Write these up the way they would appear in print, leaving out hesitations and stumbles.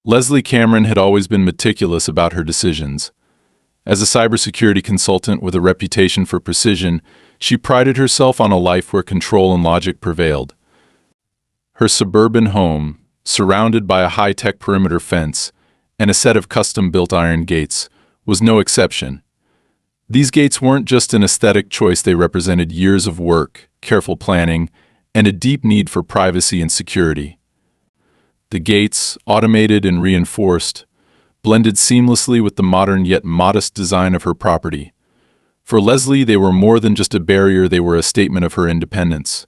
Leslie Cameron had always been meticulous about her decisions. As a cybersecurity consultant with a reputation for precision, she prided herself on a life where control and logic prevailed. Her suburban home, surrounded by a high-tech perimeter fence and a set of custom-built iron gates, was no exception. These gates weren't just an aesthetic choice, they represented years of work, careful planning, and a deep need for privacy and security. The gates, automated and reinforced, blended seamlessly with the modern yet modest design of her property. For Leslie, they were more than just a barrier, they were a statement of her independence.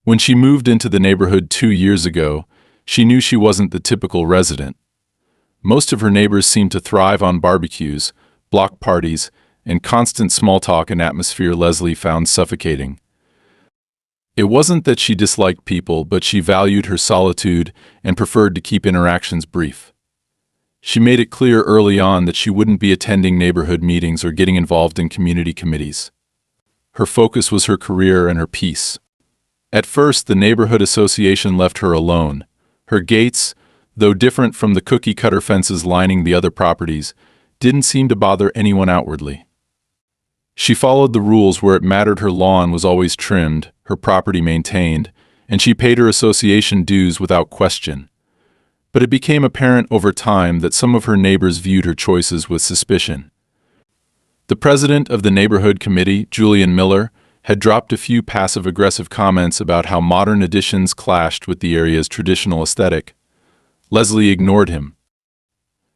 When she moved into the neighborhood 2 years ago, she knew she wasn't the typical resident. Most of her neighbors seemed to thrive on barbecues, block parties, and constant small talk, an atmosphere Leslie found suffocating. It wasn't that she disliked people, but she valued her solitude and preferred to keep interactions brief. She made it clear early on that she wouldn't be attending neighborhood meetings or getting involved in community committees. Her focus was her career and her peace. At first, the neighborhood association left her alone. Her gates, though different from the cookie-cutter fences lining the other properties, didn't seem to bother anyone outwardly. She followed the rules where it mattered. Her lawn was always trimmed, her property maintained, and she paid her association dues without question. But it became apparent over time that some of her neighbors viewed her choices with suspicion. The president of the neighborhood committee, Julian Miller, had dropped a few passive-aggressive comments about how modern additions clashed with the area's traditional aesthetic. Leslie ignored him.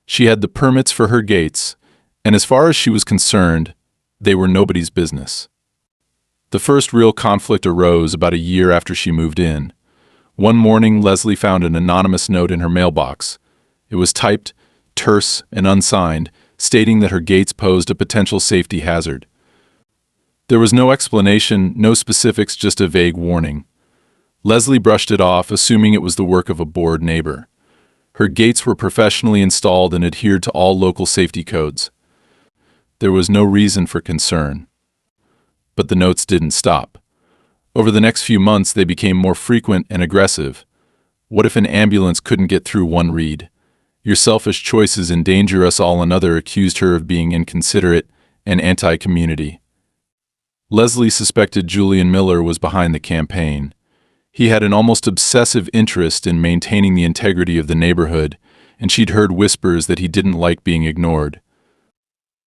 She had the permits for her gates, and as far as she was concerned, they were nobody's business. The first real conflict arose about a year after she moved in. One morning, Leslie found an anonymous note in her mailbox. It was typed, terse and unsigned, stating that her gates posed a potential safety hazard. There was no explanation, no specifics, just a vague warning. Leslie brushed it off, assuming it was the work of a bored neighbor. Her gates were professionally installed and adhered to all local safety codes. There was no reason for concern. But the notes didn't stop. Over the next few months, they became more frequent and aggressive. What if an ambulance couldn't get through one read? Your selfish choices endanger us all. Another accused her of being inconsiderate and anti-community. Leslie suspected Julian Miller was behind the campaign. He had an almost obsessive interest in maintaining the integrity of the neighborhood, and she'd heard whispers that he didn't like being ignored.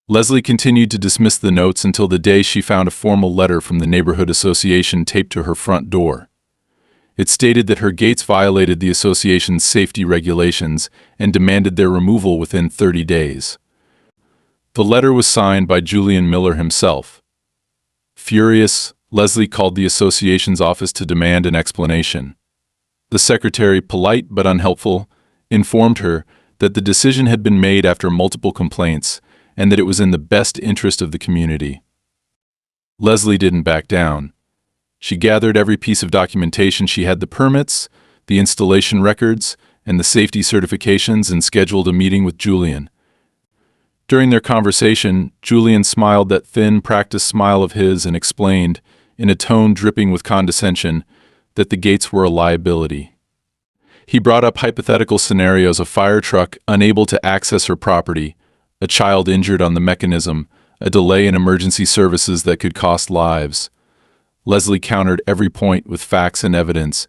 Leslie continued to dismiss the notes until the day she found a formal letter from the neighborhood association taped to her front door. It stated that her gates violated the association's safety regulations and demanded their removal within 30 days. The letter was signed by Julian Miller himself. Furious, Leslie called the association's office to demand an explanation. The secretary, polite but unhelpful, informed her that the decision had been made after multiple complaints and that it was in the best interest of the community. Leslie didn't back down. She gathered every piece of documentation. She had the permits, the installation records, and the safety certifications, and scheduled a meeting with Julian. During their conversation, Julian smiled that thin, practiced smile of his and explained, in a tone dripping with condescension, that the gates were a liability. He brought up hypothetical scenarios: a fire truck unable to access her property, a child injured on the mechanism, a delay in emergency services that could cost lives. Leslie countered every point with facts and evidence,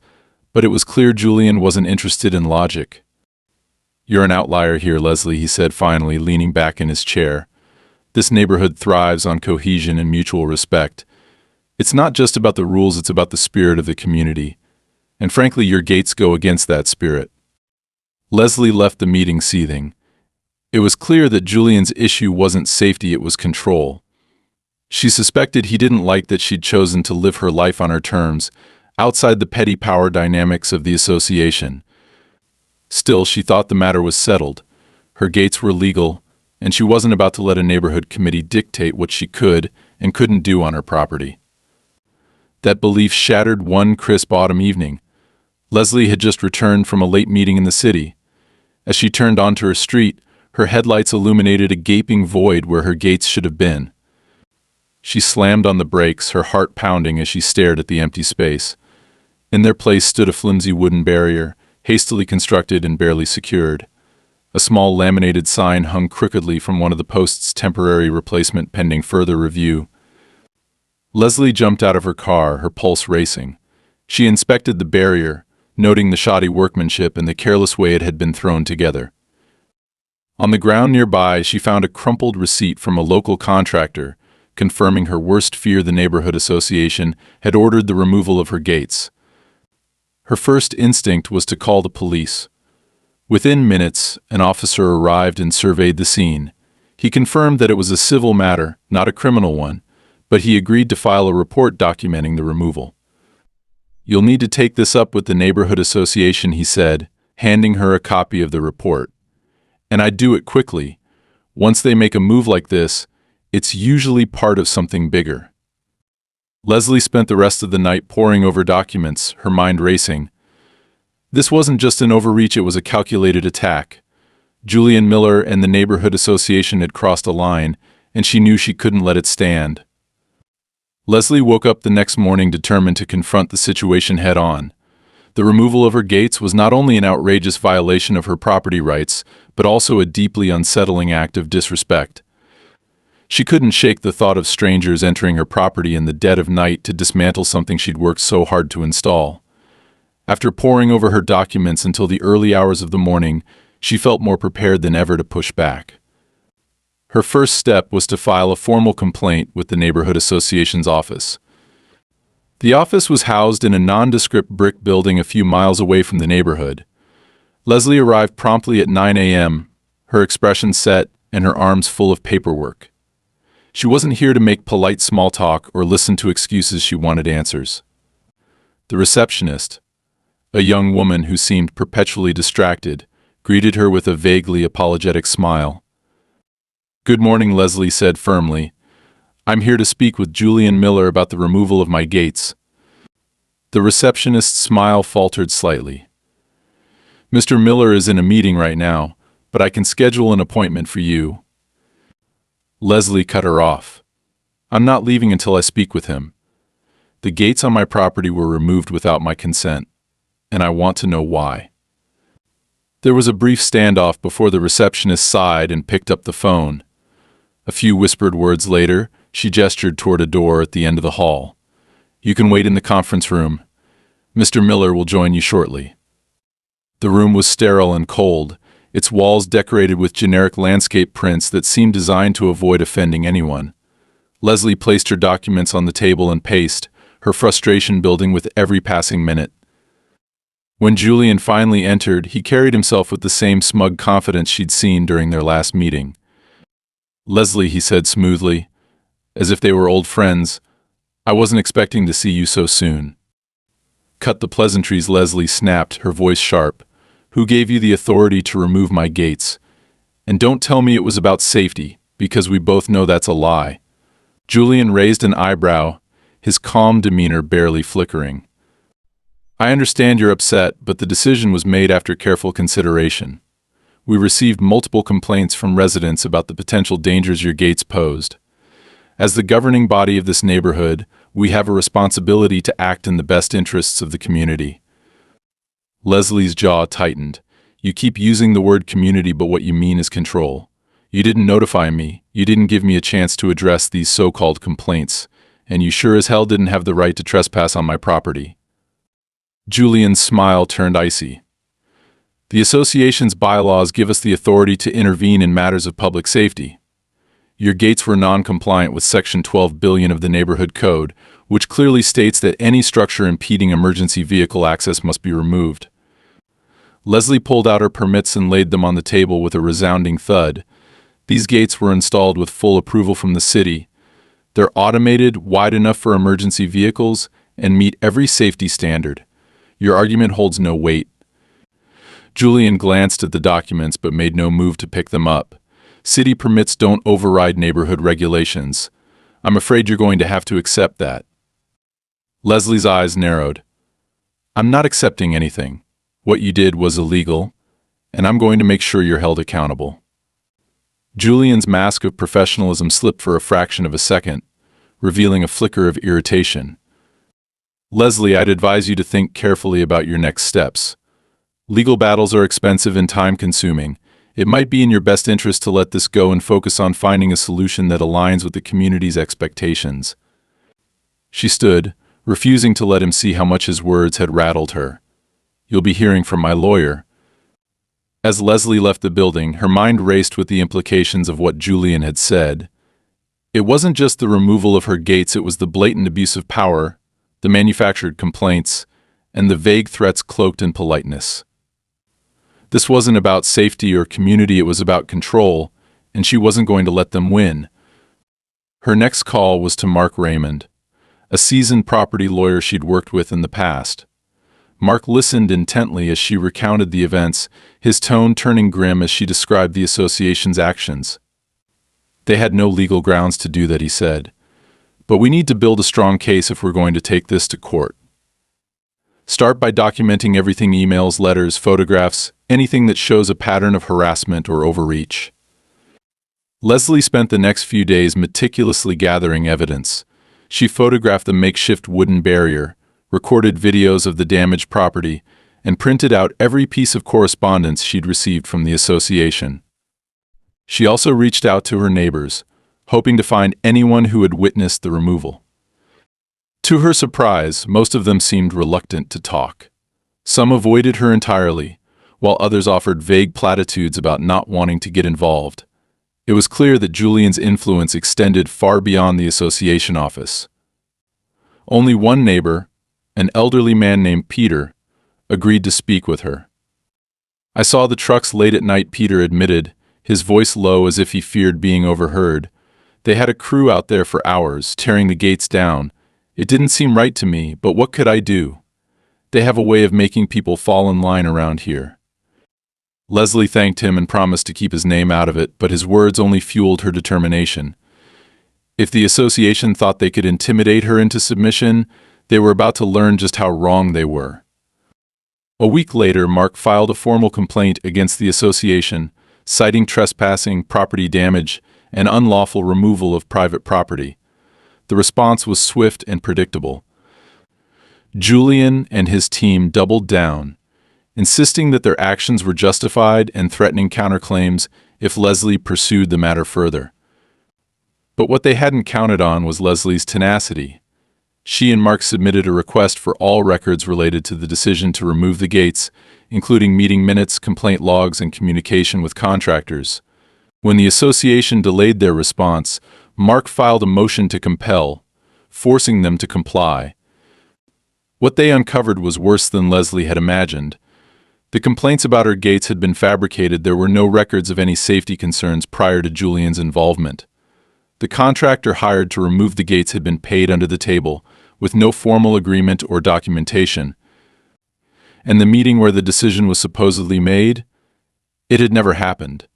but it was clear Julian wasn't interested in logic. "You're an outlier here, Leslie," he said finally, leaning back in his chair. "This neighborhood thrives on cohesion and mutual respect. It's not just about the rules, it's about the spirit of the community. And frankly, your gates go against that spirit." Leslie left the meeting seething. It was clear that Julian's issue wasn't safety, it was control. She suspected he didn't like that she'd chosen to live her life on her terms, outside the petty power dynamics of the association. Still, she thought the matter was settled. Her gates were legal, and she wasn't about to let a neighborhood committee dictate what she could and couldn't do on her property. That belief shattered one crisp autumn evening. Leslie had just returned from a late meeting in the city. As she turned onto her street, her headlights illuminated a gaping void where her gates should have been. She slammed on the brakes, her heart pounding as she stared at the empty space. In their place stood a flimsy wooden barrier, hastily constructed and barely secured. A small laminated sign hung crookedly from one of the post's temporary replacement pending further review. Leslie jumped out of her car, her pulse racing. She inspected the barrier, noting the shoddy workmanship and the careless way it had been thrown together. On the ground nearby, she found a crumpled receipt from a local contractor, confirming her worst fear: the neighborhood association had ordered the removal of her gates. Her first instinct was to call the police. Within minutes, an officer arrived and surveyed the scene. He confirmed that it was a civil matter, not a criminal one, but he agreed to file a report documenting the removal. "You'll need to take this up with the neighborhood association," he said, handing her a copy of the report. "And I'd do it quickly. Once they make a move like this, it's usually part of something bigger." Leslie spent the rest of the night poring over documents, her mind racing. This wasn't just an overreach, it was a calculated attack. Julian Miller and the neighborhood association had crossed a line, and she knew she couldn't let it stand. Leslie woke up the next morning determined to confront the situation head-on. The removal of her gates was not only an outrageous violation of her property rights, but also a deeply unsettling act of disrespect. She couldn't shake the thought of strangers entering her property in the dead of night to dismantle something she'd worked so hard to install. After poring over her documents until the early hours of the morning, she felt more prepared than ever to push back. Her first step was to file a formal complaint with the neighborhood association's office. The office was housed in a nondescript brick building a few miles away from the neighborhood. Leslie arrived promptly at 9 a.m., her expression set and her arms full of paperwork. She wasn't here to make polite small talk or listen to excuses, she wanted answers. The receptionist, a young woman who seemed perpetually distracted, greeted her with a vaguely apologetic smile. "Good morning," Leslie said firmly. "I'm here to speak with Julian Miller about the removal of my gates." The receptionist's smile faltered slightly. "Mr. Miller is in a meeting right now, but I can schedule an appointment for you." Leslie cut her off. "I'm not leaving until I speak with him. The gates on my property were removed without my consent, and I want to know why." There was a brief standoff before the receptionist sighed and picked up the phone. A few whispered words later, she gestured toward a door at the end of the hall. "You can wait in the conference room. Mr. Miller will join you shortly." The room was sterile and cold, its walls decorated with generic landscape prints that seemed designed to avoid offending anyone. Leslie placed her documents on the table and paced, her frustration building with every passing minute. When Julian finally entered, he carried himself with the same smug confidence she'd seen during their last meeting. "Leslie," he said smoothly, as if they were old friends, "I wasn't expecting to see you so soon." "Cut the pleasantries," Leslie snapped, her voice sharp. "Who gave you the authority to remove my gates? And don't tell me it was about safety, because we both know that's a lie." Julian raised an eyebrow, his calm demeanor barely flickering. "I understand you're upset, but the decision was made after careful consideration. We received multiple complaints from residents about the potential dangers your gates posed. As the governing body of this neighborhood, we have a responsibility to act in the best interests of the community." Leslie's jaw tightened. "You keep using the word community, but what you mean is control. You didn't notify me, you didn't give me a chance to address these so-called complaints, and you sure as hell didn't have the right to trespass on my property." Julian's smile turned icy. "The association's bylaws give us the authority to intervene in matters of public safety. Your gates were non-compliant with Section 12 billion of the Neighborhood Code, which clearly states that any structure impeding emergency vehicle access must be removed." Leslie pulled out her permits and laid them on the table with a resounding thud. "These gates were installed with full approval from the city. They're automated, wide enough for emergency vehicles, and meet every safety standard. Your argument holds no weight." Julian glanced at the documents but made no move to pick them up. "City permits don't override neighborhood regulations. I'm afraid you're going to have to accept that." Leslie's eyes narrowed. "I'm not accepting anything. What you did was illegal, and I'm going to make sure you're held accountable." Julian's mask of professionalism slipped for a fraction of a second, revealing a flicker of irritation. "Leslie, I'd advise you to think carefully about your next steps. Legal battles are expensive and time-consuming. It might be in your best interest to let this go and focus on finding a solution that aligns with the community's expectations." She stood, refusing to let him see how much his words had rattled her. "You'll be hearing from my lawyer." As Leslie left the building, her mind raced with the implications of what Julian had said. It wasn't just the removal of her gates, it was the blatant abuse of power, the manufactured complaints, and the vague threats cloaked in politeness. This wasn't about safety or community, it was about control, and she wasn't going to let them win. Her next call was to Mark Raymond, a seasoned property lawyer she'd worked with in the past. Mark listened intently as she recounted the events, his tone turning grim as she described the association's actions. "They had no legal grounds to do that," he said. "But we need to build a strong case if we're going to take this to court. Start by documenting everything: emails, letters, photographs, anything that shows a pattern of harassment or overreach." Leslie spent the next few days meticulously gathering evidence. She photographed the makeshift wooden barrier, recorded videos of the damaged property, and printed out every piece of correspondence she'd received from the association. She also reached out to her neighbors, hoping to find anyone who had witnessed the removal. To her surprise, most of them seemed reluctant to talk. Some avoided her entirely, while others offered vague platitudes about not wanting to get involved. It was clear that Julian's influence extended far beyond the association office. Only one neighbor, an elderly man named Peter, agreed to speak with her. "I saw the trucks late at night," Peter admitted, his voice low as if he feared being overheard. "They had a crew out there for hours, tearing the gates down. It didn't seem right to me, but what could I do? They have a way of making people fall in line around here." Leslie thanked him and promised to keep his name out of it, but his words only fueled her determination. If the association thought they could intimidate her into submission, they were about to learn just how wrong they were. A week later, Mark filed a formal complaint against the association, citing trespassing, property damage, and unlawful removal of private property. The response was swift and predictable. Julian and his team doubled down, insisting that their actions were justified and threatening counterclaims if Leslie pursued the matter further. But what they hadn't counted on was Leslie's tenacity. She and Mark submitted a request for all records related to the decision to remove the gates, including meeting minutes, complaint logs, and communication with contractors. When the association delayed their response, Mark filed a motion to compel, forcing them to comply. What they uncovered was worse than Leslie had imagined. The complaints about her gates had been fabricated. There were no records of any safety concerns prior to Julian's involvement. The contractor hired to remove the gates had been paid under the table, with no formal agreement or documentation. And the meeting where the decision was supposedly made? It had never happened.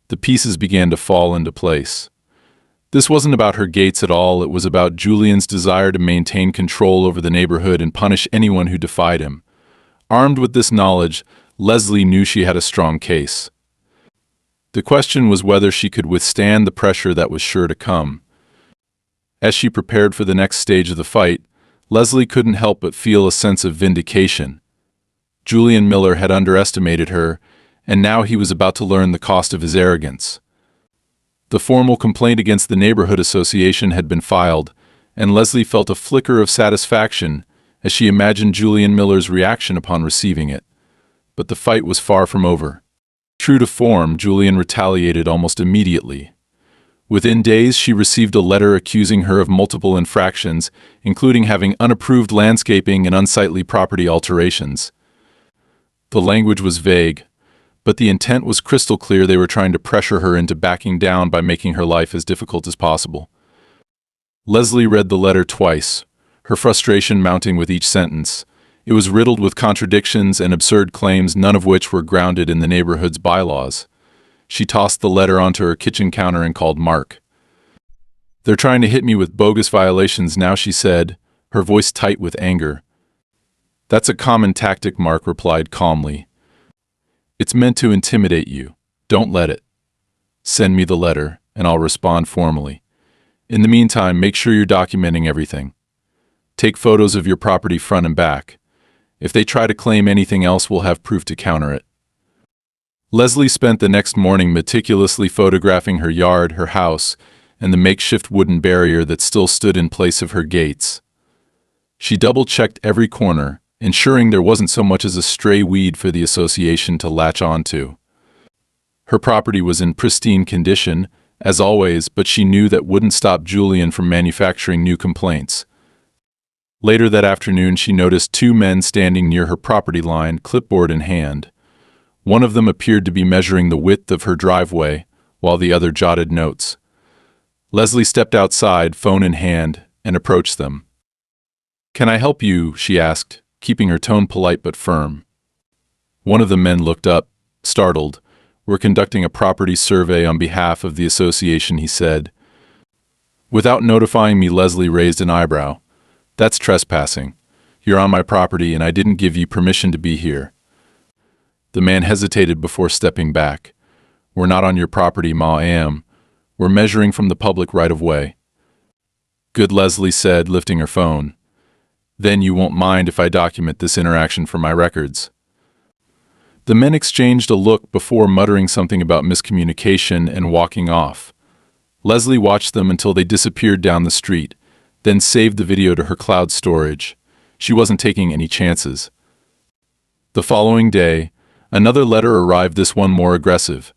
The pieces began to fall into place. This wasn't about her gates at all. It was about Julian's desire to maintain control over the neighborhood and punish anyone who defied him. Armed with this knowledge, Leslie knew she had a strong case. The question was whether she could withstand the pressure that was sure to come. As she prepared for the next stage of the fight, Leslie couldn't help but feel a sense of vindication. Julian Miller had underestimated her, and now he was about to learn the cost of his arrogance. The formal complaint against the neighborhood association had been filed, and Leslie felt a flicker of satisfaction as she imagined Julian Miller's reaction upon receiving it. But the fight was far from over. True to form, Julian retaliated almost immediately. Within days, she received a letter accusing her of multiple infractions, including having unapproved landscaping and unsightly property alterations. The language was vague, but the intent was crystal clear. They were trying to pressure her into backing down by making her life as difficult as possible. Leslie read the letter twice, her frustration mounting with each sentence. It was riddled with contradictions and absurd claims, none of which were grounded in the neighborhood's bylaws. She tossed the letter onto her kitchen counter and called Mark. "They're trying to hit me with bogus violations now," she said, her voice tight with anger. "That's a common tactic," Mark replied calmly. "It's meant to intimidate you. Don't let it. Send me the letter, and I'll respond formally. In the meantime, make sure you're documenting everything. Take photos of your property front and back. If they try to claim anything else, we'll have proof to counter it. Leslie spent the next morning meticulously photographing her yard, her house, and the makeshift wooden barrier that still stood in place of her gates. She double-checked every corner, ensuring there wasn't so much as a stray weed for the association to latch onto. Her property was in pristine condition, as always, but she knew that wouldn't stop Julian from manufacturing new complaints. Later that afternoon, she noticed two men standing near her property line, clipboard in hand. One of them appeared to be measuring the width of her driveway, while the other jotted notes. Leslie stepped outside, phone in hand, and approached them. "Can I help you?" she asked, keeping her tone polite but firm. One of the men looked up, startled. "We're conducting a property survey on behalf of the association," he said. Without notifying me, Leslie raised an eyebrow. "That's trespassing. You're on my property and I didn't give you permission to be here." The man hesitated before stepping back. "We're not on your property, ma'am. We're measuring from the public right-of-way." "Good," Leslie said, lifting her phone. "Then you won't mind if I document this interaction for my records." The men exchanged a look before muttering something about miscommunication and walking off. Leslie watched them until they disappeared down the street, then saved the video to her cloud storage. She wasn't taking any chances. The following day, another letter arrived, this one more aggressive.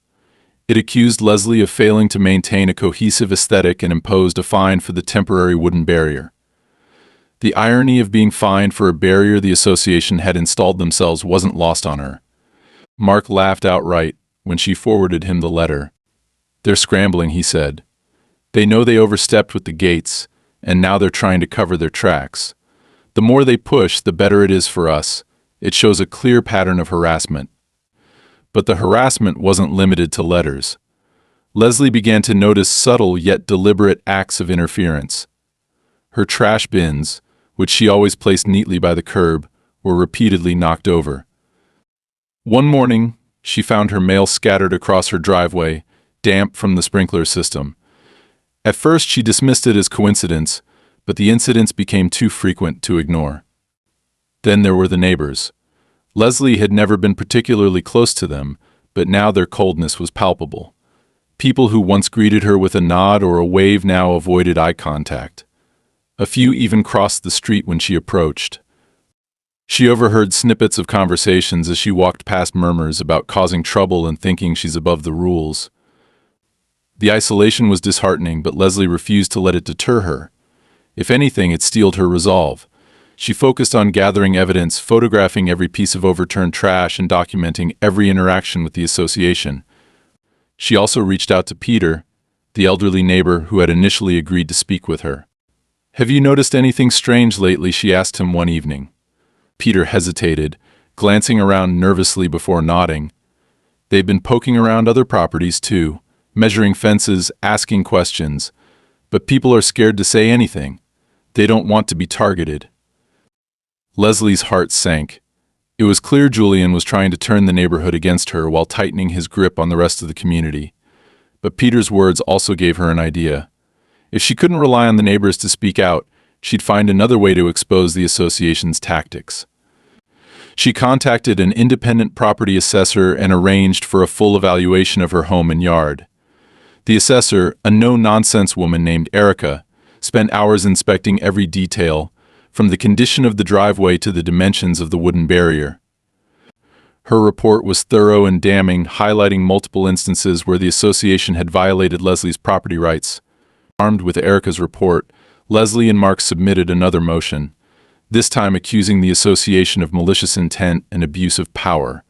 It accused Leslie of failing to maintain a cohesive aesthetic and imposed a fine for the temporary wooden barrier. The irony of being fined for a barrier the association had installed themselves wasn't lost on her. Mark laughed outright when she forwarded him the letter. "They're scrambling," he said. "They know they overstepped with the gates, and now they're trying to cover their tracks. The more they push, the better it is for us. It shows a clear pattern of harassment." But the harassment wasn't limited to letters. Leslie began to notice subtle yet deliberate acts of interference. Her trash bins, which she always placed neatly by the curb, were repeatedly knocked over. One morning, she found her mail scattered across her driveway, damp from the sprinkler system. At first, she dismissed it as coincidence, but the incidents became too frequent to ignore. Then there were the neighbors. Leslie had never been particularly close to them, but now their coldness was palpable. People who once greeted her with a nod or a wave now avoided eye contact. A few even crossed the street when she approached. She overheard snippets of conversations as she walked past, murmurs about causing trouble and thinking she's above the rules. The isolation was disheartening, but Leslie refused to let it deter her. If anything, it steeled her resolve. She focused on gathering evidence, photographing every piece of overturned trash and documenting every interaction with the association. She also reached out to Peter, the elderly neighbor who had initially agreed to speak with her. "Have you noticed anything strange lately?" she asked him one evening. Peter hesitated, glancing around nervously before nodding. They've been poking around other properties too, measuring fences, asking questions. But people are scared to say anything. They don't want to be targeted. Leslie's heart sank. It was clear Julian was trying to turn the neighborhood against her while tightening his grip on the rest of the community. But Peter's words also gave her an idea. If she couldn't rely on the neighbors to speak out, she'd find another way to expose the association's tactics. She contacted an independent property assessor and arranged for a full evaluation of her home and yard. The assessor, a no-nonsense woman named Erica, spent hours inspecting every detail, from the condition of the driveway to the dimensions of the wooden barrier. Her report was thorough and damning, highlighting multiple instances where the association had violated Leslie's property rights. Armed with Erica's report, Leslie and Mark submitted another motion, this time accusing the association of malicious intent and abuse of power.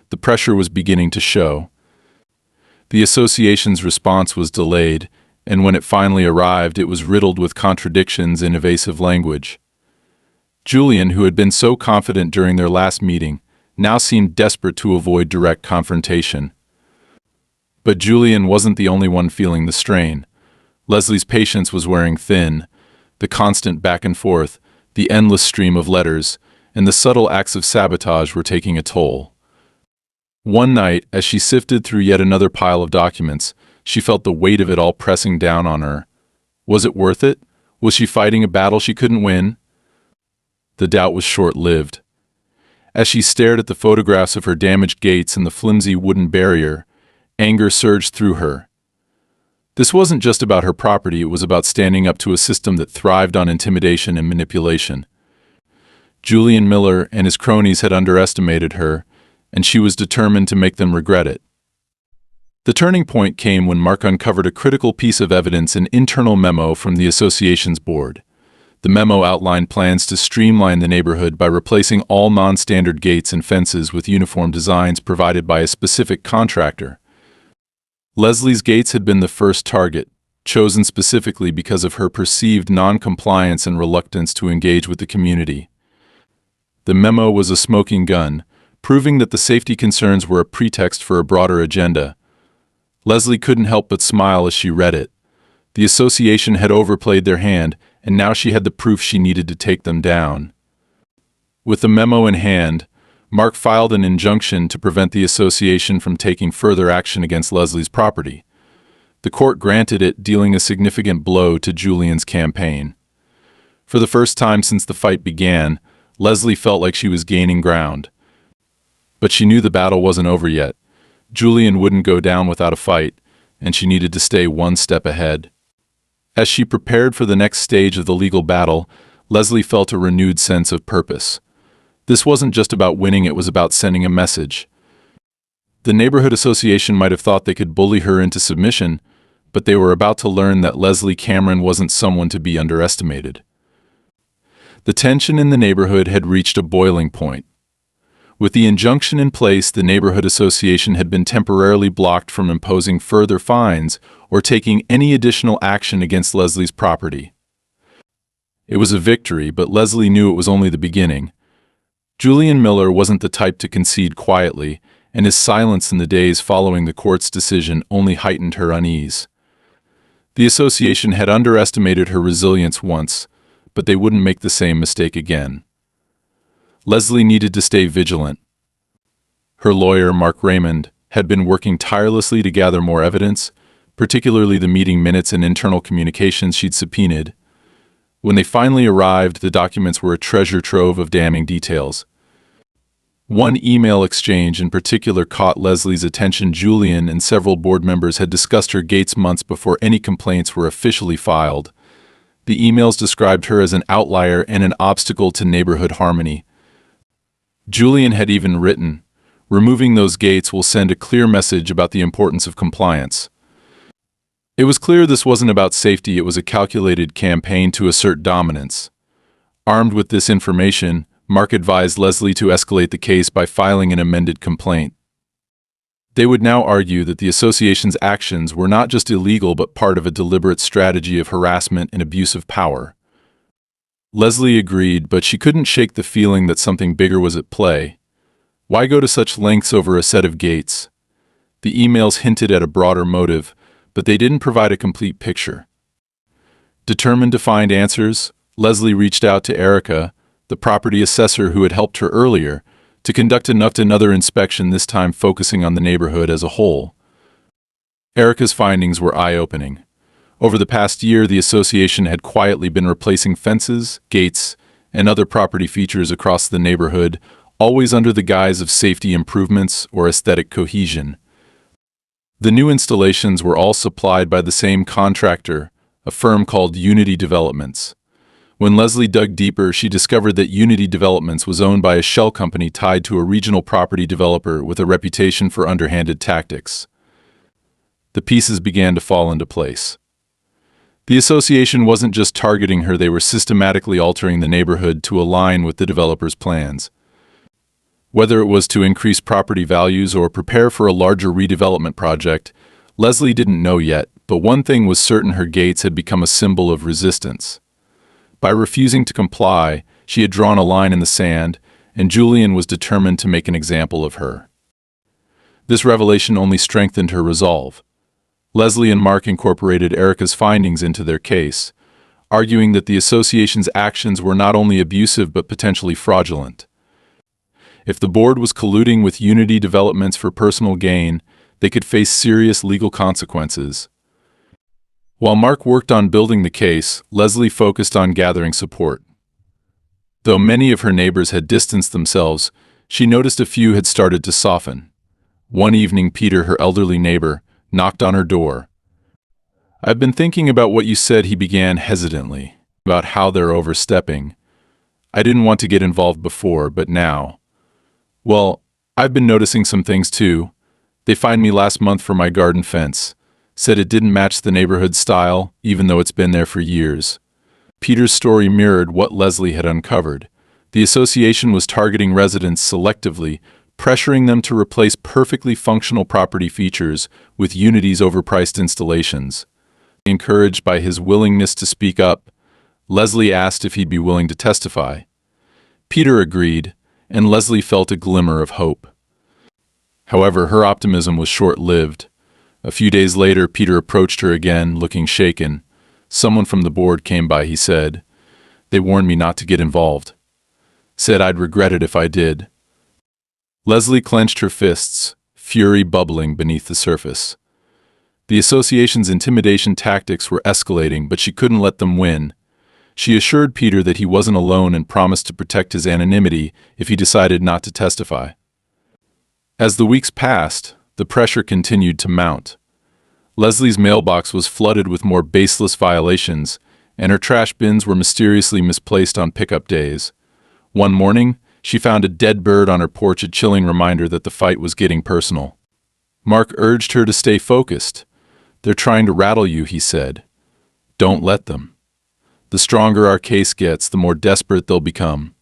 The pressure was beginning to show. The association's response was delayed, and when it finally arrived, it was riddled with contradictions and evasive language. Julian, who had been so confident during their last meeting, now seemed desperate to avoid direct confrontation. But Julian wasn't the only one feeling the strain. Leslie's patience was wearing thin. The constant back and forth, the endless stream of letters, and the subtle acts of sabotage were taking a toll. One night, as she sifted through yet another pile of documents, she felt the weight of it all pressing down on her. Was it worth it? Was she fighting a battle she couldn't win? The doubt was short-lived. As she stared at the photographs of her damaged gates and the flimsy wooden barrier, anger surged through her. This wasn't just about her property, it was about standing up to a system that thrived on intimidation and manipulation. Julian Miller and his cronies had underestimated her, and she was determined to make them regret it. The turning point came when Mark uncovered a critical piece of evidence, an internal memo from the association's board. The memo outlined plans to streamline the neighborhood by replacing all non-standard gates and fences with uniform designs provided by a specific contractor. Leslie's gates had been the first target, chosen specifically because of her perceived non-compliance and reluctance to engage with the community. The memo was a smoking gun, proving that the safety concerns were a pretext for a broader agenda. Leslie couldn't help but smile as she read it. The association had overplayed their hand, and now she had the proof she needed to take them down. With the memo in hand, Mark filed an injunction to prevent the association from taking further action against Leslie's property. The court granted it, dealing a significant blow to Julian's campaign. For the first time since the fight began, Leslie felt like she was gaining ground. But she knew the battle wasn't over yet. Julian wouldn't go down without a fight, and she needed to stay one step ahead. As she prepared for the next stage of the legal battle, Leslie felt a renewed sense of purpose. This wasn't just about winning, it was about sending a message. The neighborhood association might have thought they could bully her into submission, but they were about to learn that Leslie Cameron wasn't someone to be underestimated. The tension in the neighborhood had reached a boiling point. With the injunction in place, the neighborhood association had been temporarily blocked from imposing further fines or taking any additional action against Leslie's property. It was a victory, but Leslie knew it was only the beginning. Julian Miller wasn't the type to concede quietly, and his silence in the days following the court's decision only heightened her unease. The association had underestimated her resilience once, but they wouldn't make the same mistake again. Leslie needed to stay vigilant. Her lawyer, Mark Raymond, had been working tirelessly to gather more evidence, particularly the meeting minutes and internal communications she'd subpoenaed. When they finally arrived, the documents were a treasure trove of damning details. One email exchange in particular caught Leslie's attention. Julian and several board members had discussed her gates months before any complaints were officially filed. The emails described her as an outlier and an obstacle to neighborhood harmony. Julian had even written, "Removing those gates will send a clear message about the importance of compliance." It was clear this wasn't about safety, it was a calculated campaign to assert dominance. Armed with this information, Mark advised Leslie to escalate the case by filing an amended complaint. They would now argue that the association's actions were not just illegal but part of a deliberate strategy of harassment and abuse of power. Leslie agreed, but she couldn't shake the feeling that something bigger was at play. Why go to such lengths over a set of gates? The emails hinted at a broader motive, but they didn't provide a complete picture. Determined to find answers, Leslie reached out to Erica, the property assessor who had helped her earlier, to conduct another inspection, this time focusing on the neighborhood as a whole. Erica's findings were eye-opening. Over the past year, the association had quietly been replacing fences, gates, and other property features across the neighborhood, always under the guise of safety improvements or aesthetic cohesion. The new installations were all supplied by the same contractor, a firm called Unity Developments. When Leslie dug deeper, she discovered that Unity Developments was owned by a shell company tied to a regional property developer with a reputation for underhanded tactics. The pieces began to fall into place. The association wasn't just targeting her, they were systematically altering the neighborhood to align with the developer's plans. Whether it was to increase property values or prepare for a larger redevelopment project, Leslie didn't know yet, but one thing was certain: her gates had become a symbol of resistance. By refusing to comply, she had drawn a line in the sand, and Julian was determined to make an example of her. This revelation only strengthened her resolve. Leslie and Mark incorporated Erica's findings into their case, arguing that the association's actions were not only abusive but potentially fraudulent. If the board was colluding with Unity Developments for personal gain, they could face serious legal consequences. While Mark worked on building the case, Leslie focused on gathering support. Though many of her neighbors had distanced themselves, She noticed a few had started to soften. One evening, Peter, her elderly neighbor, knocked on her door. "I've been thinking about what you said," he began hesitantly, "about how they're overstepping. I didn't want to get involved before, but now. Well, I've been noticing some things too. They fined me last month for my garden fence. Said it didn't match the neighborhood style, even though it's been there for years." Peter's story mirrored what Leslie had uncovered. The association was targeting residents selectively, pressuring them to replace perfectly functional property features with Unity's overpriced installations. Encouraged by his willingness to speak up, Leslie asked if he'd be willing to testify. Peter agreed, and Leslie felt a glimmer of hope. However, her optimism was short-lived. A few days later, Peter approached her again, looking shaken. "Someone from the board came by," he said. "They warned me not to get involved. Said I'd regret it if I did." Leslie clenched her fists, fury bubbling beneath the surface. The association's intimidation tactics were escalating, but she couldn't let them win. She assured Peter that he wasn't alone and promised to protect his anonymity if he decided not to testify. As the weeks passed, the pressure continued to mount. Leslie's mailbox was flooded with more baseless violations, and her trash bins were mysteriously misplaced on pickup days. One morning, she found a dead bird on her porch, a chilling reminder that the fight was getting personal. Mark urged her to stay focused. "They're trying to rattle you," he said. "Don't let them. The stronger our case gets, the more desperate they'll become."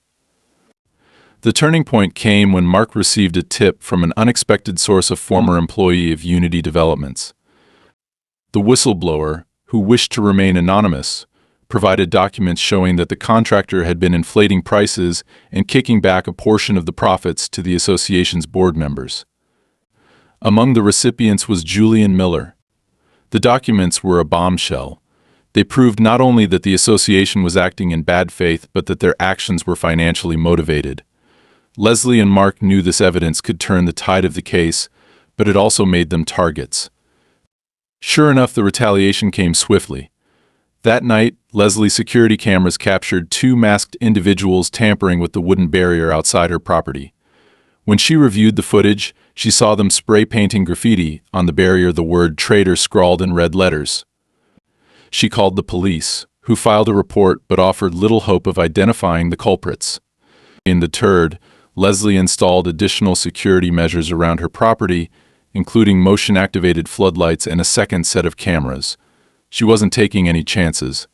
The turning point came when Mark received a tip from an unexpected source, a former employee of Unity Developments. The whistleblower, who wished to remain anonymous, provided documents showing that the contractor had been inflating prices and kicking back a portion of the profits to the association's board members. Among the recipients was Julian Miller. The documents were a bombshell. They proved not only that the association was acting in bad faith, but that their actions were financially motivated. Leslie and Mark knew this evidence could turn the tide of the case, but it also made them targets. Sure enough, the retaliation came swiftly. That night, Leslie's security cameras captured two masked individuals tampering with the wooden barrier outside her property. When she reviewed the footage, she saw them spray painting graffiti on the barrier, the word "traitor" scrawled in red letters. She called the police, who filed a report but offered little hope of identifying the culprits. Undeterred, Leslie installed additional security measures around her property, including motion-activated floodlights and a second set of cameras. She wasn't taking any chances.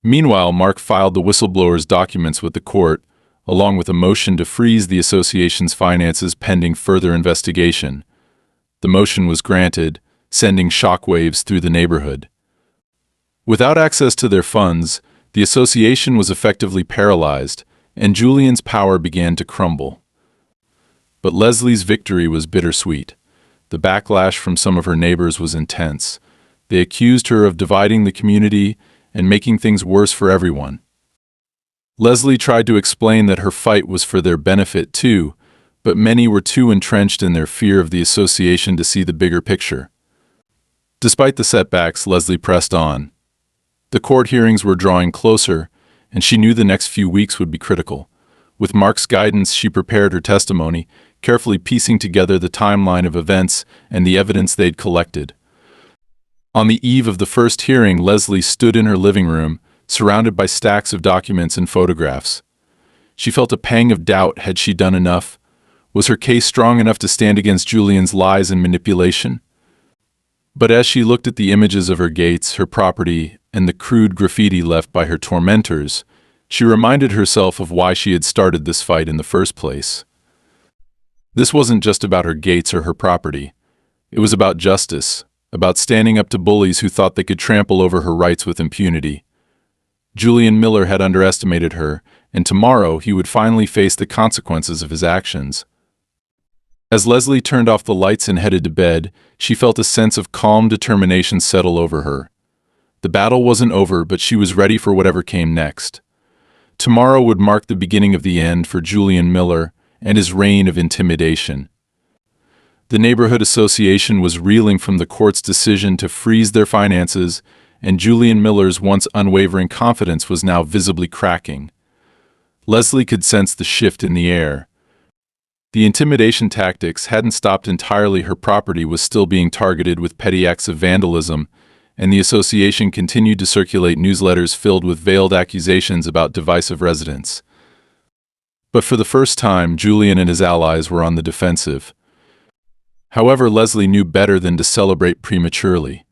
Meanwhile, Mark filed the whistleblower's documents with the court, along with a motion to freeze the association's finances pending further investigation. The motion was granted, sending shockwaves through the neighborhood. Without access to their funds, the association was effectively paralyzed, and Julian's power began to crumble. But Leslie's victory was bittersweet. The backlash from some of her neighbors was intense. They accused her of dividing the community and making things worse for everyone. Leslie tried to explain that her fight was for their benefit too, but many were too entrenched in their fear of the association to see the bigger picture. Despite the setbacks, Leslie pressed on. The court hearings were drawing closer, and she knew the next few weeks would be critical. With Mark's guidance, she prepared her testimony, carefully piecing together the timeline of events and the evidence they'd collected. On the eve of the first hearing, Leslie stood in her living room, surrounded by stacks of documents and photographs. She felt a pang of doubt. Had she done enough? Was her case strong enough to stand against Julian's lies and manipulation? But as she looked at the images of her gates, her property, and the crude graffiti left by her tormentors, she reminded herself of why she had started this fight in the first place. This wasn't just about her gates or her property. It was about justice, about standing up to bullies who thought they could trample over her rights with impunity. Julian Miller had underestimated her, and tomorrow he would finally face the consequences of his actions. As Leslie turned off the lights and headed to bed, she felt a sense of calm determination settle over her. The battle wasn't over, but she was ready for whatever came next. Tomorrow would mark the beginning of the end for Julian Miller and his reign of intimidation. The neighborhood association was reeling from the court's decision to freeze their finances, and Julian Miller's once unwavering confidence was now visibly cracking. Leslie could sense the shift in the air. The intimidation tactics hadn't stopped entirely. Her property was still being targeted with petty acts of vandalism, and the association continued to circulate newsletters filled with veiled accusations about divisive residents. But for the first time, Julian and his allies were on the defensive. However, Leslie knew better than to celebrate prematurely.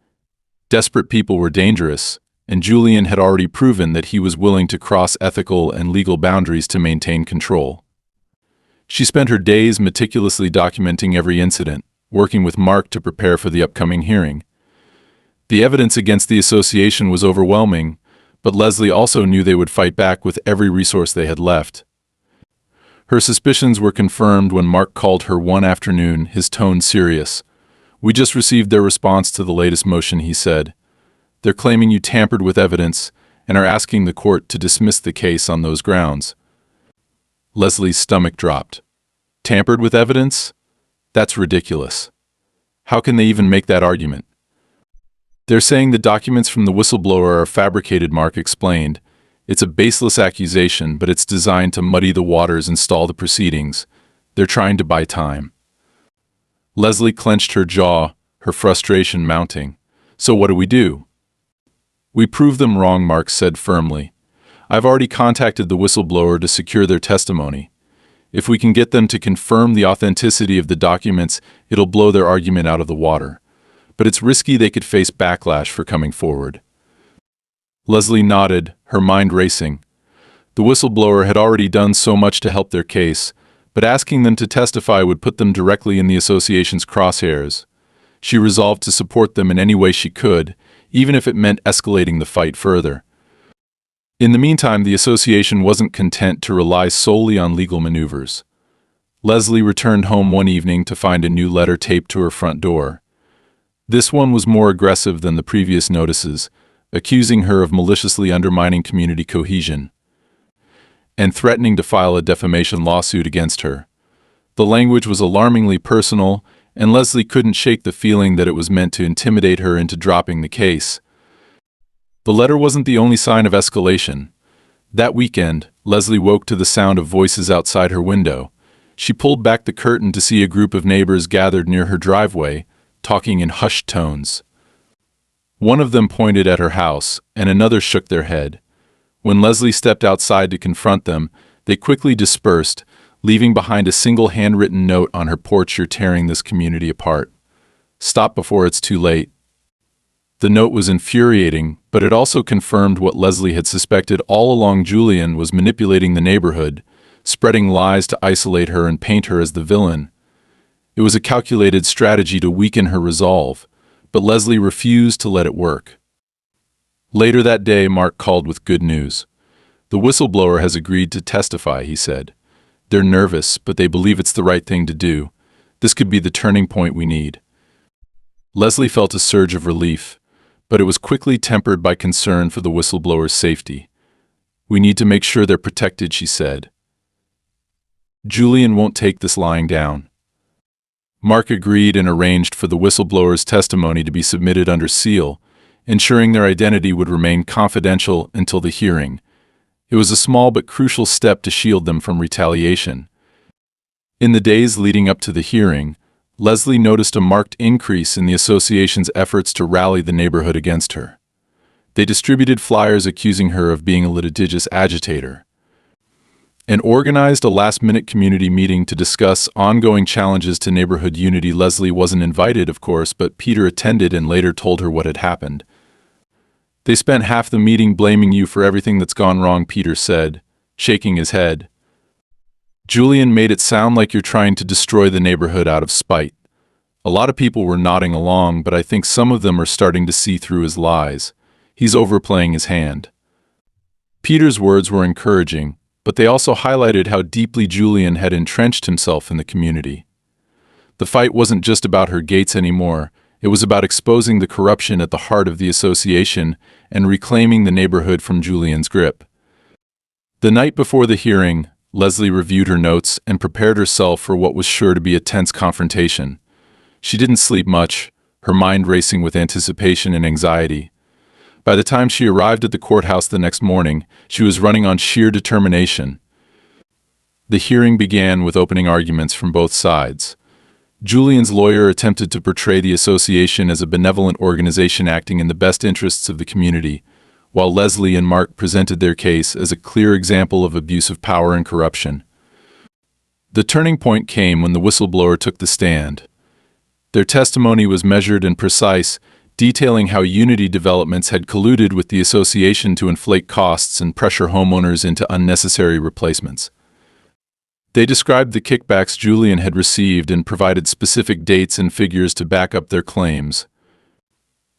Desperate people were dangerous, and Julian had already proven that he was willing to cross ethical and legal boundaries to maintain control. She spent her days meticulously documenting every incident, working with Mark to prepare for the upcoming hearing. The evidence against the association was overwhelming, but Leslie also knew they would fight back with every resource they had left. Her suspicions were confirmed when Mark called her one afternoon, his tone serious. "We just received their response to the latest motion," he said. "They're claiming you tampered with evidence and are asking the court to dismiss the case on those grounds." Leslie's stomach dropped. Tampered with evidence? That's ridiculous. How can they even make that argument? "They're saying the documents from the whistleblower are fabricated," Mark explained. "It's a baseless accusation, but it's designed to muddy the waters and stall the proceedings. They're trying to buy time." Leslie clenched her jaw, her frustration mounting. "So what do we do?" "We prove them wrong," Mark said firmly. "I've already contacted the whistleblower to secure their testimony. If we can get them to confirm the authenticity of the documents, it'll blow their argument out of the water. But it's risky. They could face backlash for coming forward." Leslie nodded, her mind racing. The whistleblower had already done so much to help their case, but asking them to testify would put them directly in the association's crosshairs. She resolved to support them in any way she could, even if it meant escalating the fight further. In the meantime, the association wasn't content to rely solely on legal maneuvers. Leslie returned home one evening to find a new letter taped to her front door. This one was more aggressive than the previous notices, accusing her of maliciously undermining community cohesion and threatening to file a defamation lawsuit against her. The language was alarmingly personal, and Leslie couldn't shake the feeling that it was meant to intimidate her into dropping the case. The letter wasn't the only sign of escalation. That weekend, Leslie woke to the sound of voices outside her window. She pulled back the curtain to see a group of neighbors gathered near her driveway, talking in hushed tones. One of them pointed at her house, and another shook their head. When Leslie stepped outside to confront them, they quickly dispersed, leaving behind a single handwritten note on her porch: "You're tearing this community apart. Stop before it's too late." The note was infuriating, but it also confirmed what Leslie had suspected all along. Julian was manipulating the neighborhood, spreading lies to isolate her and paint her as the villain. It was a calculated strategy to weaken her resolve, but Leslie refused to let it work. Later that day, Mark called with good news. "The whistleblower has agreed to testify," he said. "They're nervous, but they believe it's the right thing to do. This could be the turning point we need." Leslie felt a surge of relief, but it was quickly tempered by concern for the whistleblower's safety. "We need to make sure they're protected," she said. "Julian won't take this lying down." Mark agreed and arranged for the whistleblower's testimony to be submitted under seal, ensuring their identity would remain confidential until the hearing. It was a small but crucial step to shield them from retaliation. In the days leading up to the hearing, Leslie noticed a marked increase in the association's efforts to rally the neighborhood against her. They distributed flyers accusing her of being a litigious agitator, and organized a last-minute community meeting to discuss ongoing challenges to neighborhood unity. Leslie wasn't invited, of course, but Peter attended and later told her what had happened. "They spent half the meeting blaming you for everything that's gone wrong," Peter said, shaking his head. "Julian made it sound like you're trying to destroy the neighborhood out of spite." A lot of people were nodding along, but I think some of them are starting to see through his lies. He's overplaying his hand. Peter's words were encouraging, but they also highlighted how deeply Julian had entrenched himself in the community. The fight wasn't just about her gates anymore. It was about exposing the corruption at the heart of the association and reclaiming the neighborhood from Julian's grip. The night before the hearing, Leslie reviewed her notes and prepared herself for what was sure to be a tense confrontation. She didn't sleep much, her mind racing with anticipation and anxiety. By the time she arrived at the courthouse the next morning, she was running on sheer determination. The hearing began with opening arguments from both sides. Julian's lawyer attempted to portray the association as a benevolent organization acting in the best interests of the community, while Leslie and Mark presented their case as a clear example of abuse of power and corruption. The turning point came when the whistleblower took the stand. Their testimony was measured and precise, detailing how Unity Developments had colluded with the association to inflate costs and pressure homeowners into unnecessary replacements. They described the kickbacks Julian had received and provided specific dates and figures to back up their claims.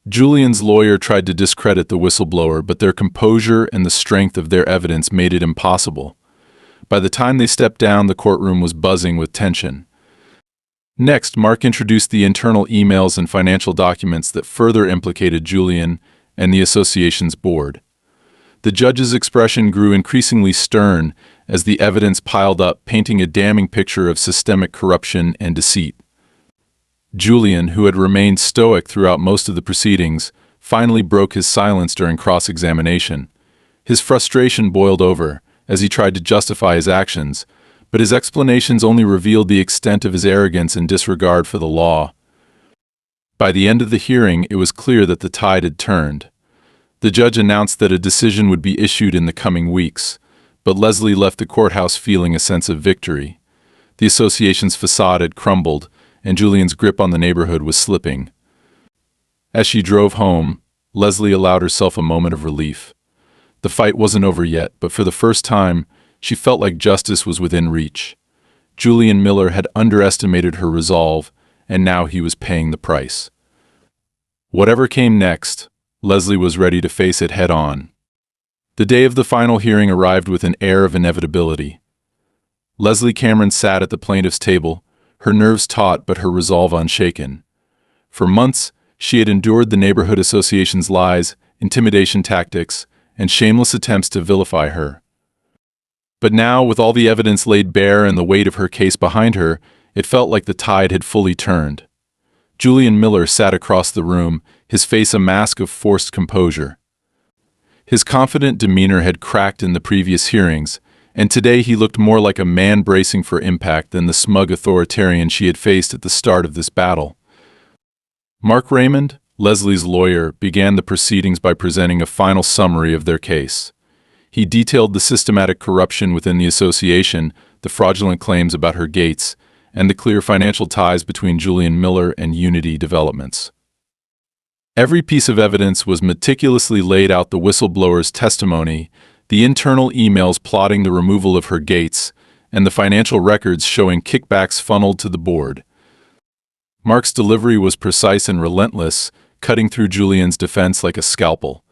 Julian's lawyer tried to discredit the whistleblower, but their composure and the strength of their evidence made it impossible. By the time they stepped down, the courtroom was buzzing with tension. Next, Mark introduced the internal emails and financial documents that further implicated Julian and the association's board. The judge's expression grew increasingly stern as the evidence piled up, painting a damning picture of systemic corruption and deceit. Julian, who had remained stoic throughout most of the proceedings, finally broke his silence during cross-examination. His frustration boiled over as he tried to justify his actions, but his explanations only revealed the extent of his arrogance and disregard for the law. By the end of the hearing, it was clear that the tide had turned. The judge announced that a decision would be issued in the coming weeks, but Leslie left the courthouse feeling a sense of victory. The association's facade had crumbled, and Julian's grip on the neighborhood was slipping. As she drove home, Leslie allowed herself a moment of relief. The fight wasn't over yet, but for the first time, she felt like justice was within reach. Julian Miller had underestimated her resolve, and now he was paying the price. Whatever came next, Leslie was ready to face it head-on. The day of the final hearing arrived with an air of inevitability. Leslie Cameron sat at the plaintiff's table, her nerves taut but her resolve unshaken. For months, she had endured the neighborhood association's lies, intimidation tactics, and shameless attempts to vilify her. But now, with all the evidence laid bare and the weight of her case behind her, it felt like the tide had fully turned. Julian Miller sat across the room, his face a mask of forced composure. His confident demeanor had cracked in the previous hearings, and today he looked more like a man bracing for impact than the smug authoritarian she had faced at the start of this battle. Mark Raymond, Leslie's lawyer, began the proceedings by presenting a final summary of their case. He detailed the systematic corruption within the association, the fraudulent claims about her gates, and the clear financial ties between Julian Miller and Unity Developments. Every piece of evidence was meticulously laid out: the whistleblower's testimony, the internal emails plotting the removal of her gates, and the financial records showing kickbacks funneled to the board. Mark's delivery was precise and relentless, cutting through Julian's defense like a scalpel.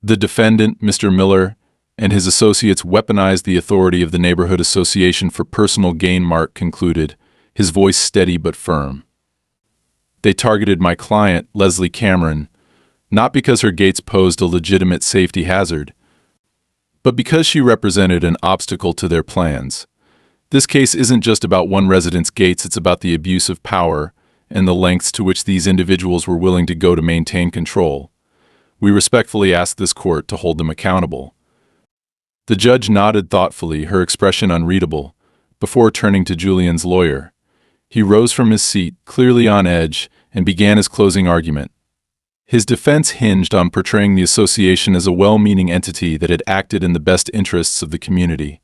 The defendant, Mr. Miller, and his associates weaponized the authority of the neighborhood association for personal gain, Mark concluded, his voice steady but firm. They targeted my client, Leslie Cameron, not because her gates posed a legitimate safety hazard, but because she represented an obstacle to their plans. This case isn't just about one resident's gates, it's about the abuse of power and the lengths to which these individuals were willing to go to maintain control. We respectfully ask this court to hold them accountable. The judge nodded thoughtfully, her expression unreadable, before turning to Julian's lawyer. He rose from his seat, clearly on edge, and began his closing argument. His defense hinged on portraying the association as a well-meaning entity that had acted in the best interests of the community.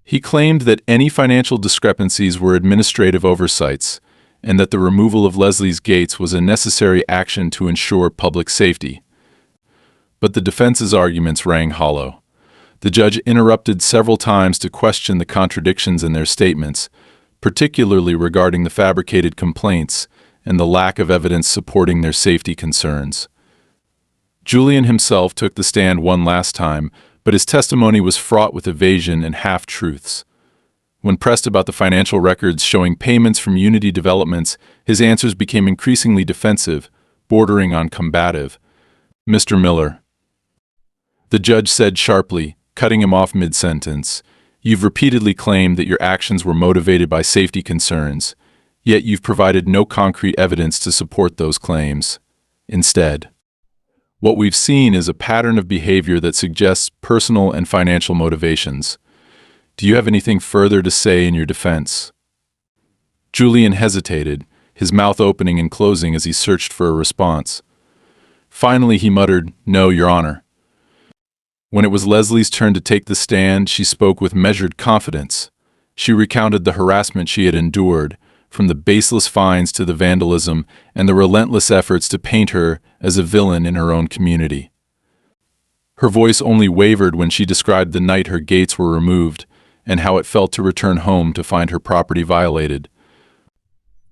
He claimed that any financial discrepancies were administrative oversights, and that the removal of Leslie's gates was a necessary action to ensure public safety. But the defense's arguments rang hollow. The judge interrupted several times to question the contradictions in their statements, particularly regarding the fabricated complaints and the lack of evidence supporting their safety concerns. Julian himself took the stand one last time, but his testimony was fraught with evasion and half-truths. When pressed about the financial records showing payments from Unity Developments, his answers became increasingly defensive, bordering on combative. "Mr. Miller," the judge said sharply, cutting him off mid-sentence, "you've repeatedly claimed that your actions were motivated by safety concerns, yet you've provided no concrete evidence to support those claims. Instead, what we've seen is a pattern of behavior that suggests personal and financial motivations. Do you have anything further to say in your defense? Julian hesitated, his mouth opening and closing as he searched for a response. Finally, he muttered, "No, Your Honor." When it was Leslie's turn to take the stand, she spoke with measured confidence. She recounted the harassment she had endured, from the baseless fines to the vandalism and the relentless efforts to paint her as a villain in her own community. Her voice only wavered when she described the night her gates were removed and how it felt to return home to find her property violated.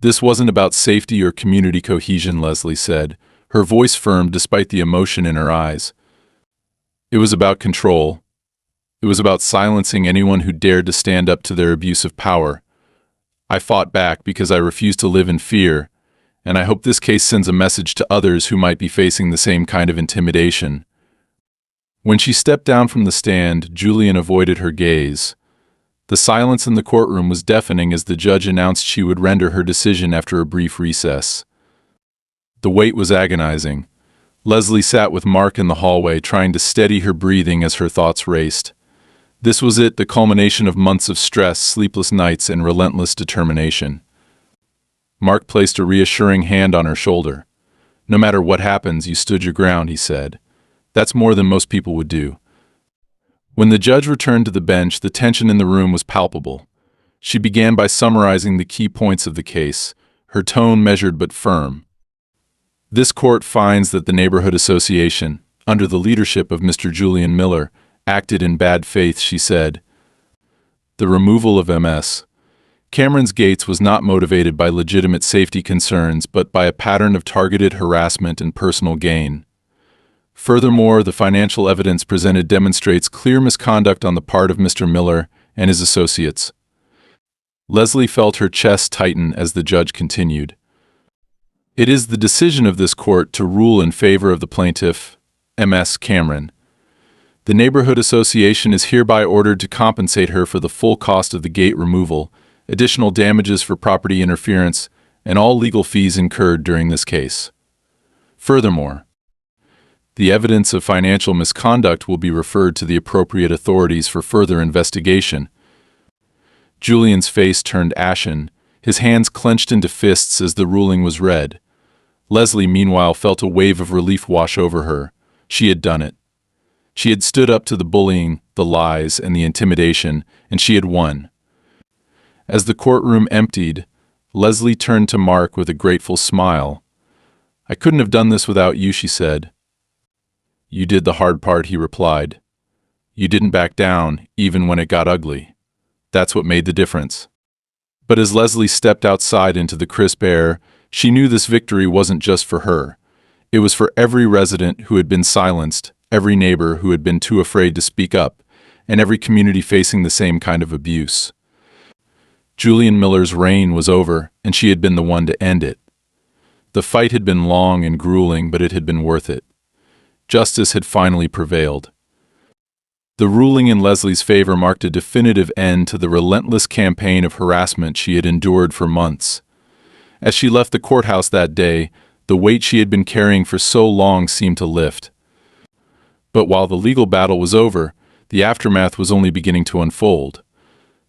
This wasn't about safety or community cohesion, Leslie said, her voice firm despite the emotion in her eyes. It was about control. It was about silencing anyone who dared to stand up to their abuse of power. I fought back because I refused to live in fear, and I hope this case sends a message to others who might be facing the same kind of intimidation. When she stepped down from the stand, Julian avoided her gaze. The silence in the courtroom was deafening as the judge announced she would render her decision after a brief recess. The wait was agonizing. Leslie sat with Mark in the hallway, trying to steady her breathing as her thoughts raced. This was it, the culmination of months of stress, sleepless nights, and relentless determination. Mark placed a reassuring hand on her shoulder. "No matter what happens, you stood your ground," he said. "That's more than most people would do." When the judge returned to the bench, the tension in the room was palpable. She began by summarizing the key points of the case, her tone measured but firm. "This court finds that the neighborhood association, under the leadership of Mr. Julian Miller, acted in bad faith," she said. The removal of Ms. Cameron's gates was not motivated by legitimate safety concerns, but by a pattern of targeted harassment and personal gain. Furthermore, the financial evidence presented demonstrates clear misconduct on the part of Mr. Miller and his associates. Leslie felt her chest tighten as the judge continued. "It is the decision of this court to rule in favor of the plaintiff, Ms. Cameron. The neighborhood association is hereby ordered to compensate her for the full cost of the gate removal, additional damages for property interference, and all legal fees incurred during this case. Furthermore, the evidence of financial misconduct will be referred to the appropriate authorities for further investigation." Julian's face turned ashen, his hands clenched into fists as the ruling was read. Leslie, meanwhile, felt a wave of relief wash over her. She had done it. She had stood up to the bullying, the lies, and the intimidation, and she had won. As the courtroom emptied, Leslie turned to Mark with a grateful smile. "I couldn't have done this without you," she said. "You did the hard part," he replied. "You didn't back down, even when it got ugly. That's what made the difference." But as Leslie stepped outside into the crisp air, she knew this victory wasn't just for her. It was for every resident who had been silenced, every neighbor who had been too afraid to speak up, and every community facing the same kind of abuse. Julian Miller's reign was over, and she had been the one to end it. The fight had been long and grueling, but it had been worth it. Justice had finally prevailed. The ruling in Leslie's favor marked a definitive end to the relentless campaign of harassment she had endured for months. As she left the courthouse that day, the weight she had been carrying for so long seemed to lift. But while the legal battle was over, the aftermath was only beginning to unfold.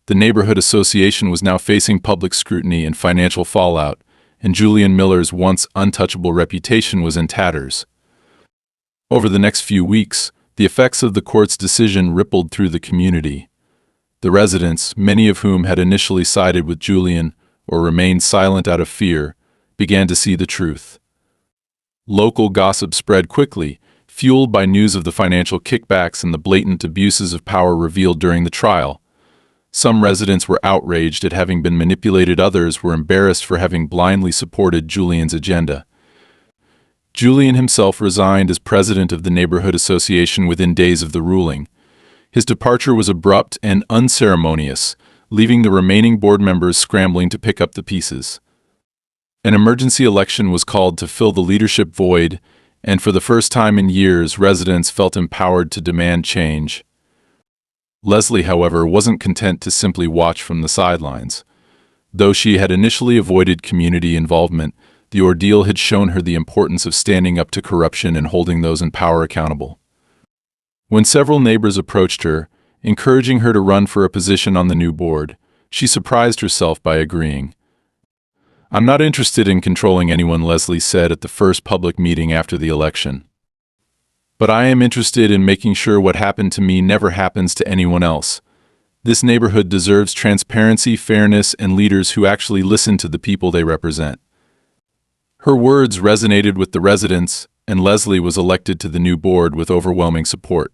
The neighborhood association was now facing public scrutiny and financial fallout, and Julian Miller's once untouchable reputation was in tatters. Over the next few weeks, the effects of the court's decision rippled through the community. The residents, many of whom had initially sided with Julian or remained silent out of fear, began to see the truth. Local gossip spread quickly, fueled by news of the financial kickbacks and the blatant abuses of power revealed during the trial. Some residents were outraged at having been manipulated, others were embarrassed for having blindly supported Julian's agenda. Julian himself resigned as president of the neighborhood association within days of the ruling. His departure was abrupt and unceremonious, leaving the remaining board members scrambling to pick up the pieces. An emergency election was called to fill the leadership void, and for the first time in years, residents felt empowered to demand change. Leslie, however, wasn't content to simply watch from the sidelines. Though she had initially avoided community involvement, the ordeal had shown her the importance of standing up to corruption and holding those in power accountable. When several neighbors approached her, encouraging her to run for a position on the new board. She surprised herself by agreeing. "I'm not interested in controlling anyone," Leslie said at the first public meeting after the election. "But I am interested in making sure what happened to me never happens to anyone else. This neighborhood deserves transparency, fairness, and leaders who actually listen to the people they represent." Her words resonated with the residents, and Leslie was elected to the new board with overwhelming support.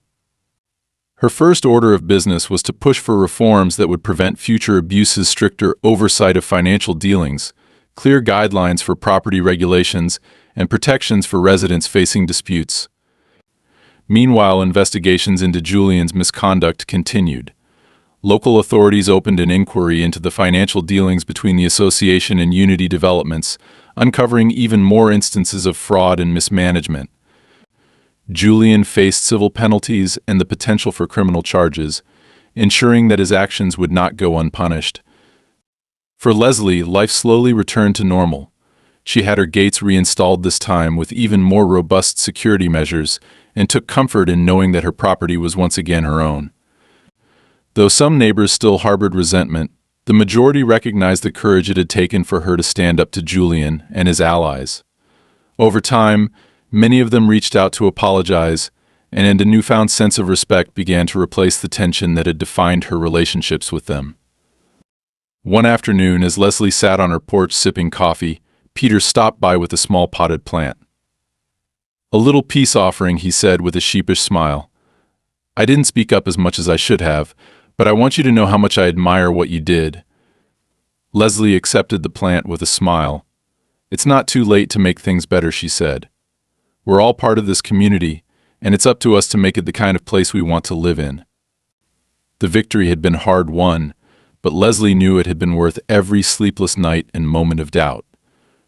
Her first order of business was to push for reforms that would prevent future abuses, stricter oversight of financial dealings, clear guidelines for property regulations, and protections for residents facing disputes. Meanwhile, investigations into Julian's misconduct continued. Local authorities opened an inquiry into the financial dealings between the association and Unity Developments, uncovering even more instances of fraud and mismanagement. Julian faced civil penalties and the potential for criminal charges, ensuring that his actions would not go unpunished. For Leslie, life slowly returned to normal. She had her gates reinstalled this time with even more robust security measures and took comfort in knowing that her property was once again her own. Though some neighbors still harbored resentment, the majority recognized the courage it had taken for her to stand up to Julian and his allies. Over time, many of them reached out to apologize, and a newfound sense of respect began to replace the tension that had defined her relationships with them. One afternoon, as Leslie sat on her porch sipping coffee, Peter stopped by with a small potted plant. "A little peace offering," he said with a sheepish smile. "I didn't speak up as much as I should have, but I want you to know how much I admire what you did." Leslie accepted the plant with a smile. "It's not too late to make things better," she said. "We're all part of this community, and it's up to us to make it the kind of place we want to live in." The victory had been hard won, but Leslie knew it had been worth every sleepless night and moment of doubt.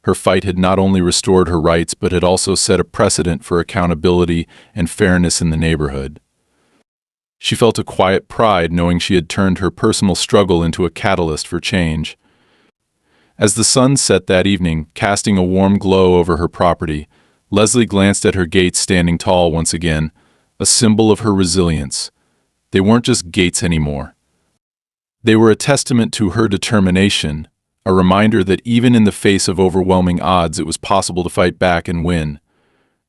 Her fight had not only restored her rights, but had also set a precedent for accountability and fairness in the neighborhood. She felt a quiet pride knowing she had turned her personal struggle into a catalyst for change. As the sun set that evening, casting a warm glow over her property, Leslie glanced at her gates standing tall once again, a symbol of her resilience. They weren't just gates anymore. They were a testament to her determination, a reminder that even in the face of overwhelming odds, it was possible to fight back and win.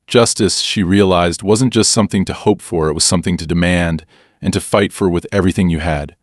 Justice, she realized, wasn't just something to hope for, it was something to demand and to fight for with everything you had.